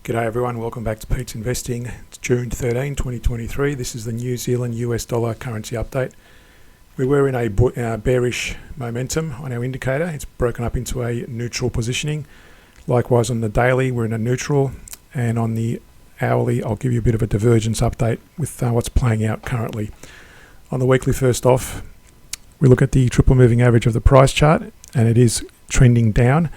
G'day everyone, welcome back to Pete's Investing. It's June 13, 2023. This is the New Zealand US dollar currency update. We were in a bearish momentum on our indicator. It's broken up into a neutral positioning. Likewise on the daily, we're in a neutral. And on the hourly, I'll give you a bit of a divergence update with what's playing out currently. On the weekly, first off, we look at the triple moving average of the price chart, and it is trending down.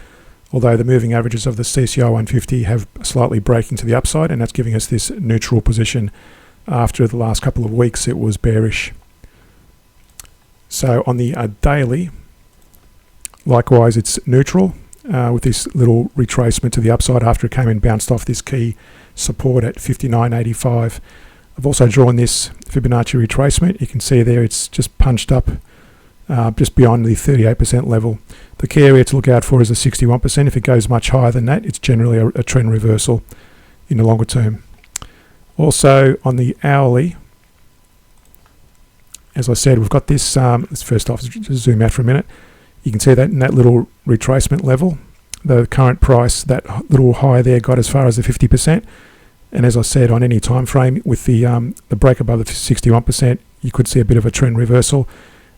Although the moving averages of the CCI 150 have slightly breaking to the upside, and that's giving us this neutral position. After the last couple of weeks, it was bearish. So on the daily, likewise, it's neutral with this little retracement to the upside after it came and bounced off this key support at 59.85. I've also drawn this Fibonacci retracement. You can see there it's just punched up just beyond the 38% level. The key area to look out for is the 61%. If it goes much higher than that, it's generally a trend reversal in the longer term. Also on the hourly, as I said, we've got this, let's first off just zoom out for a minute. You can see that in that little retracement level, the current price, that little high there got as far as the 50%. And as I said, on any time frame with the break above the 61%, you could see a bit of a trend reversal.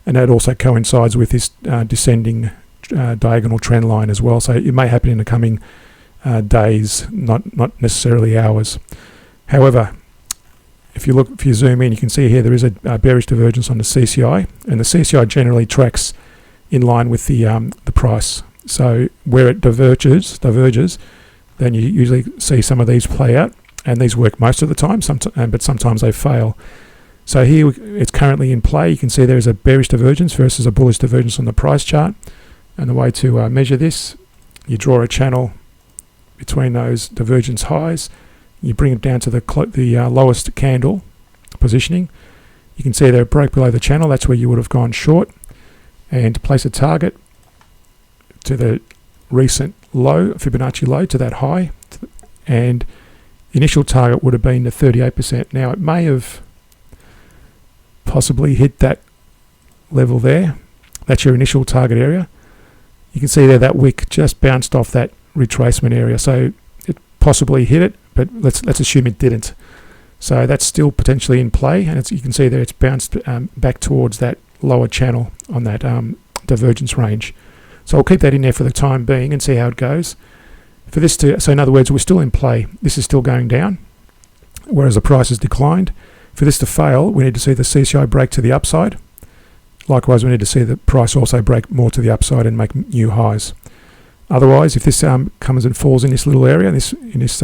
And that also coincides with this descending diagonal trend line as well. So it may happen in the coming days, not necessarily hours. However, if you zoom in, you can see here there is a bearish divergence on the CCI, and the CCI generally tracks in line with the price. So where it diverges, then you usually see some of these play out, and these work most of the time, but sometimes they fail. So here it's currently in play. You can see there is a bearish divergence versus a bullish divergence on the price chart. And the way to measure this, you draw a channel between those divergence highs. You bring it down to the lowest candle positioning. You can see there it broke below the channel. That's where you would have gone short. And place a target to the recent low, Fibonacci low, to that high. And the initial target would have been the 38%. Now it may have possibly hit that level there. That's your initial target area. You can see there that wick just bounced off that retracement area, so it possibly hit it, but let's assume it didn't. So that's still potentially in play, and you can see there it's bounced back towards that lower channel on that divergence range. So I'll keep that in there for the time being and see how it goes. For this so in other words, we're still in play. This is still going down, whereas the price has declined. For this to fail, we need to see the CCI break to the upside. Likewise, we need to see the price also break more to the upside and make new highs. Otherwise, if this comes and falls in this little area, in this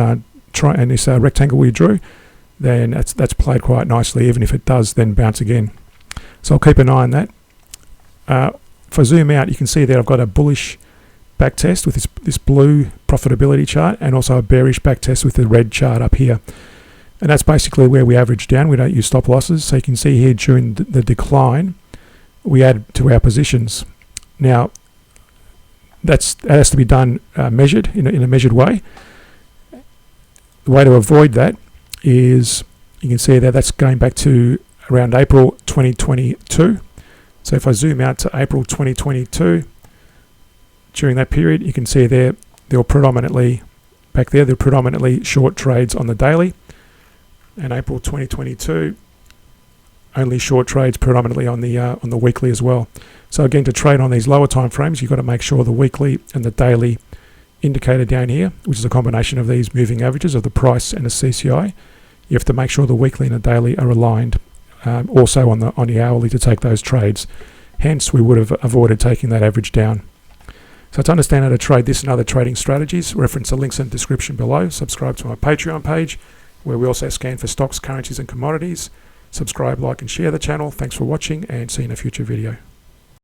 rectangle we drew, then that's played quite nicely. Even if it does then bounce again, so I'll keep an eye on that. If I zoom out, you can see there I've got a bullish back test with this blue profitability chart, and also a bearish back test with the red chart up here. And that's basically where we average down. We don't use stop losses. So you can see here during the decline, we add to our positions. Now, that has to be done measured, in a measured way. The way to avoid that is, you can see there that's going back to around April 2022. So if I zoom out to April 2022, during that period, you can see there were predominantly, back there, short trades on the daily. And April 2022, only short trades predominantly on the weekly as well. So again, to trade on these lower time frames, you've got to make sure the weekly and the daily indicator down here, which is a combination of these moving averages of the price and the CCI, you have to make sure the weekly and the daily are aligned. Also on the hourly to take those trades. Hence, we would have avoided taking that average down. So to understand how to trade this and other trading strategies, reference the links in the description below. Subscribe to my Patreon page, where we also scan for stocks, currencies and commodities. Subscribe, like and share the channel. Thanks for watching, and see you in a future video.